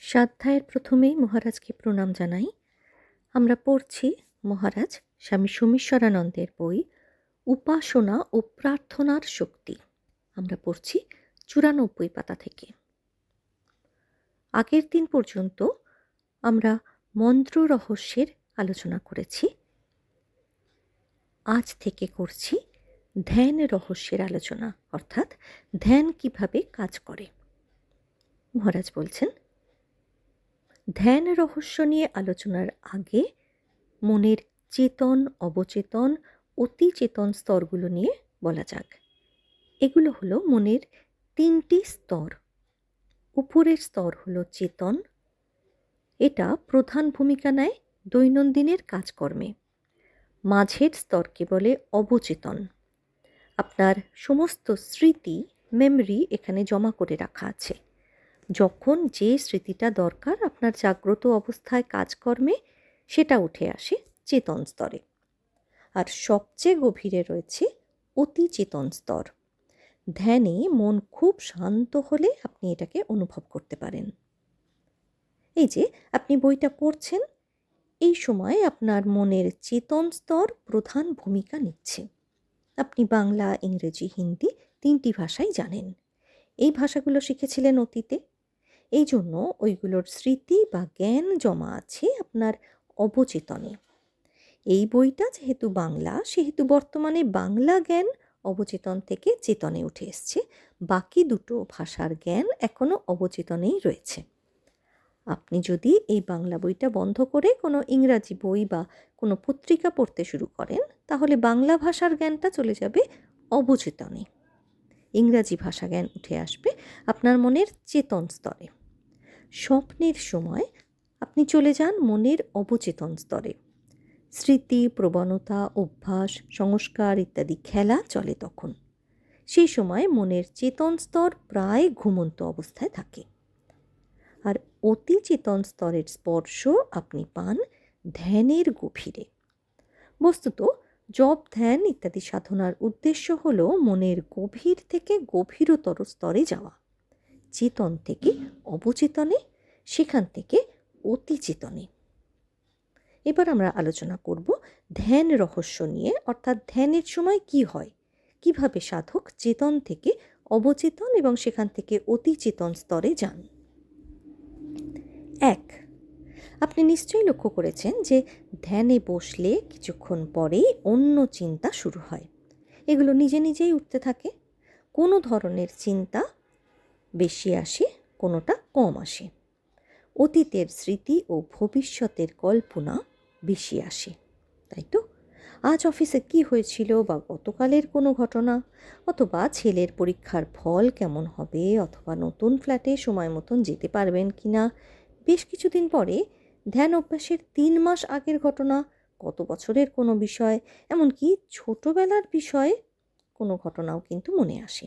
স্বাধ্যায়ের প্রথমেই মহারাজকে প্রণাম জানাই। আমরা পড়ছি মহারাজ স্বামী সোমেশ্বরানন্দের বই উপাসনা ও প্রার্থনার শক্তি। আমরা পড়ছি 94 পাতা থেকে। আগের দিন পর্যন্ত আমরা মন্ত্র রহস্যের আলোচনা করেছি। আজ থেকে করছি ধ্যান রহস্যের আলোচনা, অর্থাৎ ধ্যান কিভাবে কাজ করে। মহারাজ বলছেন, ধ্যান রহস্য নিয়ে আলোচনার আগে মনের চেতন, অবচেতন, অতি চেতন স্তরগুলো নিয়ে বলা যাক। এগুলো হলো মনের 3টি স্তর। উপরের স্তর হলো চেতন, এটা প্রধান ভূমিকা নেয় দৈনন্দিনের কাজকর্মে। মাঝের স্তরকে বলে অবচেতন, আপনার সমস্ত স্মৃতি, মেমরি এখানে জমা করে রাখা আছে। যখন যে স্মৃতিটা দরকার আপনার জাগ্রত অবস্থায় কাজকর্মে, সেটা উঠে আসে চেতন স্তরে। আর সবচেয়ে গভীরে রয়েছে অতি চেতন স্তর। ধ্যানে মন খুব শান্ত হলে আপনি এটাকে অনুভব করতে পারেন। এই যে আপনি বইটা পড়ছেন, এই সময় আপনার মনের চেতন স্তর প্রধান ভূমিকা নিচ্ছে। আপনি বাংলা, ইংরেজি, হিন্দি 3টি ভাষাই জানেন। এই ভাষাগুলো শিখেছিলেন অতীতে, এই জন্য ওইগুলোর স্মৃতি বা জ্ঞান জমা আছে আপনার অবচেতনে। এই বইটা যেহেতু বাংলা, সেহেতু বর্তমানে বাংলা জ্ঞান অবচেতন থেকে চেতনে উঠে এসছে। বাকি দুটো ভাষার জ্ঞান এখনও অবচেতনেই রয়েছে। আপনি যদি এই বাংলা বইটা বন্ধ করে কোনো ইংরাজি বই বা কোনো পত্রিকা পড়তে শুরু করেন, তাহলে বাংলা ভাষার জ্ঞানটা চলে যাবে অবচেতনে। ইংরাজি ভাষা জ্ঞান উঠে আসবে আপনার মনের চেতন স্তরে। স্বপ্নের সময় আপনি চলে যান মনের অবচেতন স্তরে। স্মৃতি, প্রবণতা, অভ্যাস, সংস্কার ইত্যাদি খেলা চলে তখন। সেই সময় মনের চেতন স্তর প্রায় ঘুমন্ত অবস্থায় থাকে। আর অতি চেতন স্তরের স্পর্শ আপনি পান ধ্যানের গভীরে। বস্তুত জপ, ধ্যান ইত্যাদি সাধনার উদ্দেশ্য হল মনের গভীর থেকে গভীরতর স্তরে যাওয়া। চেতন থেকে অবচেতনে, সেখান থেকে অতি চেতনে। এবার আমরা আলোচনা করব ধ্যান রহস্য নিয়ে, অর্থাৎ ধ্যানের সময় কি হয়, কিভাবে সাধক চেতন থেকে অবচেতন এবং সেখান থেকে অতি চেতন স্তরে যান। 1. আপনি নিশ্চয়ই লক্ষ্য করেছেন যে ধ্যানে বসলে কিছুক্ষণ পরেই অন্য চিন্তা শুরু হয়। এগুলো নিজে নিজেই উঠতে থাকে। কোনো ধরনের চিন্তা বেশি আসে, কোনোটা কম আসে। অতীতের স্মৃতি ও ভবিষ্যতের কল্পনা বেশি আসে, তাই তো? আজ অফিসে কি হয়েছিল, বা গতকালের কোনো ঘটনা, অথবা ছেলের পরীক্ষার ফল কেমন হবে, অথবা নতুন ফ্ল্যাটে সময় মতন যেতে পারবেন কিনা, বেশ কিছুদিন পরে ধ্যান অভ্যাসের 3 মাস আগের ঘটনা, কত বছরের কোনো বিষয়, এমনকি ছোটবেলার বিষয়ে কোনো ঘটনাও কিন্তু মনে আসে।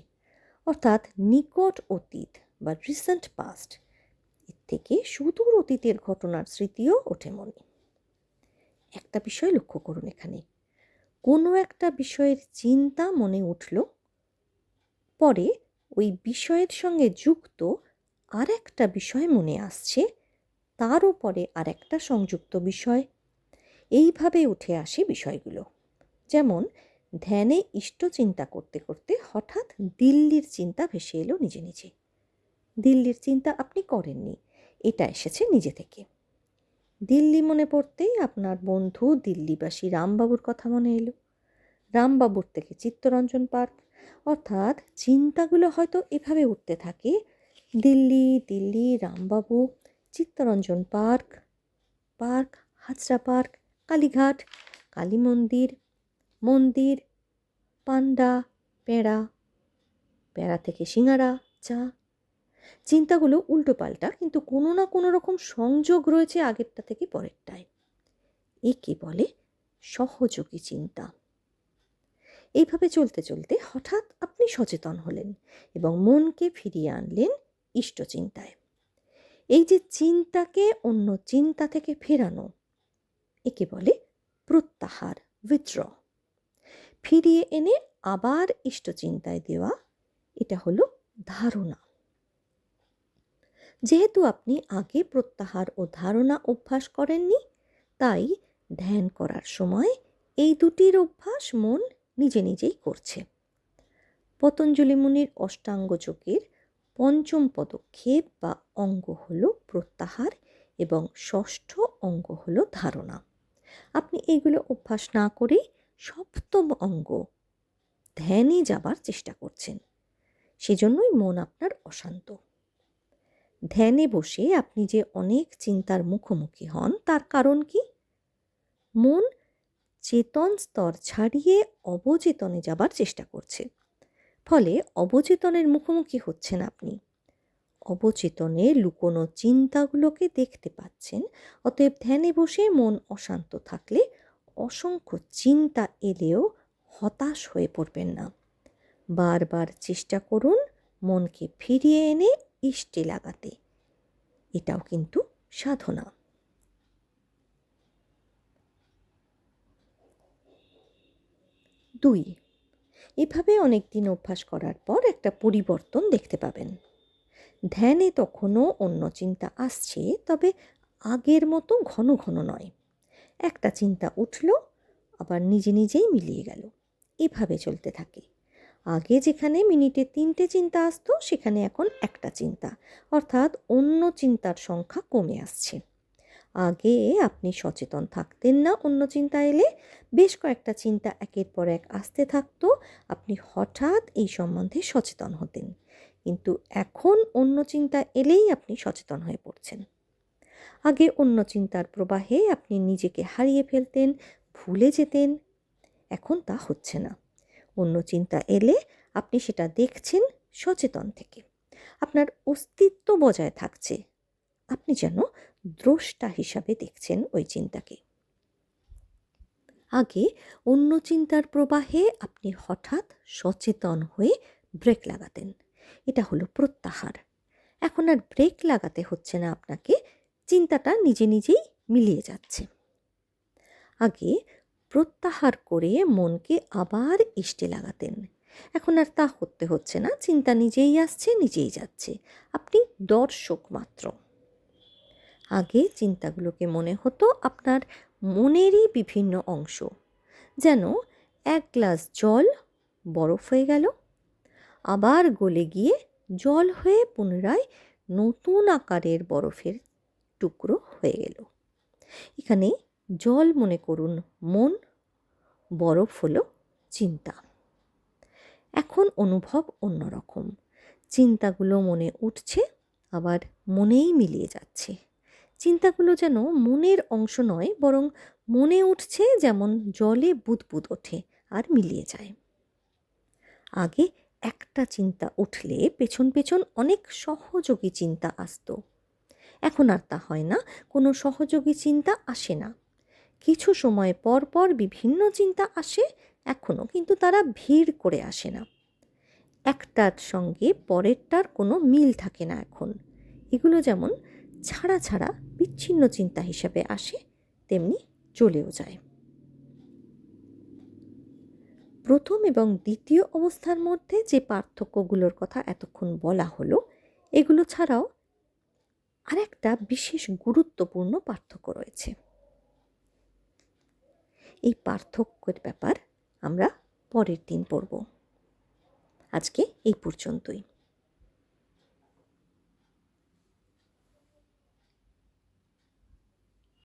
অর্থাৎ নিকট অতীত বা রিসেন্ট পাস্ট, এর থেকে সুদূর অতীতের ঘটনার স্মৃতিও ওঠে মনে। একটা বিষয় লক্ষ্য করুন, এখানে কোনো একটা বিষয়ের চিন্তা মনে উঠল, পরে ওই বিষয়ের সঙ্গে যুক্ত আর একটা বিষয় মনে আসছে, তারও পরে আর একটা সংযুক্ত বিষয়। এইভাবে উঠে আসে বিষয়গুলো। যেমন ধ্যানে ইষ্ট চিন্তা করতে করতে হঠাৎ দিল্লির চিন্তা ভেসে এলো নিজে নিজে। দিল্লির চিন্তা আপনি করেননি, এটা এসেছে নিজে থেকে। দিল্লি মনে পড়তেই আপনার বন্ধু দিল্লিবাসী রামবাবুর কথা মনে এলো। রামবাবুর থেকে চিত্তরঞ্জন পার্ক। অর্থাৎ চিন্তাগুলো হয়তো এভাবে উঠতে থাকে, Delhi, Delhi, Rambabu, Chittaranjan park, park, Hazra park, Kalighat, Kali মন্দির, মন্দির, পান্ডা, পেঁড়া, পেঁড়া থেকে সিঙ্গারা, চা। চিন্তাগুলো উল্টো পাল্টা, কিন্তু কোনো না কোনো রকম সংযোগ রয়েছে আগেরটা থেকে পরেরটায়। একে বলে সহযোগী চিন্তা। এইভাবে চলতে চলতে হঠাৎ আপনি সচেতন হলেন এবং মনকে ফিরিয়ে আনলেন ইষ্ট চিন্তায়। এই যে চিন্তাকে অন্য চিন্তা থেকে ফেরানো, একে বলে প্রত্যাহার, উইথড্র। ফিরিয়ে এনে আবার ইষ্ট চিন্তায় দেওয়া, এটা হলো ধারণা। যেহেতু আপনি আগে প্রত্যাহার ও ধারণা অভ্যাস করেননি, তাই ধ্যান করার সময় এই দুটির অভ্যাস মন নিজে নিজেই করছে। পতঞ্জলি মুনির অষ্টাঙ্গ যোগের পঞ্চম পদক্ষেপ বা অঙ্গ হল প্রত্যাহার এবং ষষ্ঠ অঙ্গ হল ধারণা। আপনি এইগুলো অভ্যাস না করেই সপ্তম অঙ্গ ধ্যানে যাবার চেষ্টা করছেন, সেজন্যই মন আপনার অশান্ত। ধ্যানে বসে আপনি যে অনেক চিন্তার মুখোমুখি হন, তার কারণ কি? মন চেতন স্তর ছাড়িয়ে অবচেতনে যাবার চেষ্টা করছে, ফলে অবচেতনের মুখোমুখি হচ্ছেন আপনি। অবচেতনে লুকোনো চিন্তাগুলোকে দেখতে পাচ্ছেন। অতএব ধ্যানে বসে মন অশান্ত থাকলে অসংখ্য চিন্তা এলেও হতাশ হয়ে পড়বেন না। বারবার চেষ্টা করুন মনকে ফিরিয়ে এনে ইষ্টে লাগাতে। এটাও কিন্তু সাধনা। 2, এভাবে অনেক দিন অভ্যাস করার পর একটা পরিবর্তন দেখতে পাবেন। ধ্যানে তখনও অন্য চিন্তা আসছে, তবে আগের মতো ঘন ঘন নয়। একটা চিন্তা উঠল, আবার নিজে নিজেই মিলিয়ে গেল। এভাবে চলতে থাকে। আগে যেখানে মিনিটে 3টে চিন্তা আসতো, সেখানে এখন একটা চিন্তা, অর্থাৎ অন্য চিন্তার সংখ্যা কমে আসছে। আগে আপনি সচেতন থাকতেন না, অন্য চিন্তা এলে বেশ কয়েকটা চিন্তা একের পর এক আসতে থাকতো, আপনি হঠাৎ এই সম্বন্ধে সচেতন হতেন। কিন্তু এখন অন্য চিন্তা এলেই আপনি সচেতন হয়ে পড়ছেন। আগে অন্য চিন্তার প্রবাহে আপনি নিজেকে হারিয়ে ফেলতেন, ভুলে যেতেন। এখন তা হচ্ছে না। অন্য চিন্তা এলে আপনি সেটা দেখছেন সচেতন থেকে। আপনার অস্তিত্ব বজায় থাকছে। আপনি যেন দ্রষ্টা হিসাবে দেখছেন ওই চিন্তাকে। আগে অন্য চিন্তার প্রবাহে আপনি হঠাৎ সচেতন হয়ে ব্রেক লাগাতেন। এটা হলো প্রত্যাহার। এখন আর ব্রেক লাগাতে হচ্ছে না আপনাকে, চিন্তাটা নিজে নিজেই মিলিয়ে যাচ্ছে। আগে প্রত্যাহার করে মনকে আবার ইষ্টে লাগাতেন। এখন আর তা করতে হচ্ছে না, চিন্তা নিজেই আসছে, নিজেই যাচ্ছে। আপনি দর্শক মাত্র। আগে চিন্তাগুলোকে মনে হতো আপনার মনেরই বিভিন্ন অংশ, যেন এক গ্লাস জল বরফ হয়ে গেল, আবার গলে গিয়ে জল হয়ে পুনরায় নতুন আকারের বরফের টুকরো হয়ে গেল। এখানে জল মনে করুন মন, বরফ হলো চিন্তা। এখন অনুভব অন্যরকম। চিন্তাগুলো মনে উঠছে, আবার মনেই মিলিয়ে যাচ্ছে। চিন্তাগুলো যেন মনের অংশ নয়, বরং মনে উঠছে যেমন জলে বুদবুদ ওঠে আর মিলিয়ে যায়। আগে একটা চিন্তা উঠলে পেছন পেছন অনেক সহযোগী চিন্তা আসতো। এখন আর তা হয় না, কোনো সহযোগী চিন্তা আসে না। কিছু সময় পর পর বিভিন্ন চিন্তা আসে এখনও, কিন্তু তারা ভিড় করে আসে না। একটার সঙ্গে পরেরটার কোনো মিল থাকে না এখন। এগুলো যেমন ছাড়া ছাড়া বিচ্ছিন্ন চিন্তা হিসাবে আসে, তেমনি চলেও যায়। প্রথম এবং দ্বিতীয় অবস্থার মধ্যে যে পার্থক্যগুলোর কথা এতক্ষণ বলা হলো, এগুলো ছাড়াও আরেকটা বিশেষ গুরুত্বপূর্ণ পার্থক্য রয়েছে। এই পার্থক্যের ব্যাপার আমরা পরের দিন পড়ব। আজকে এই পর্যন্তই।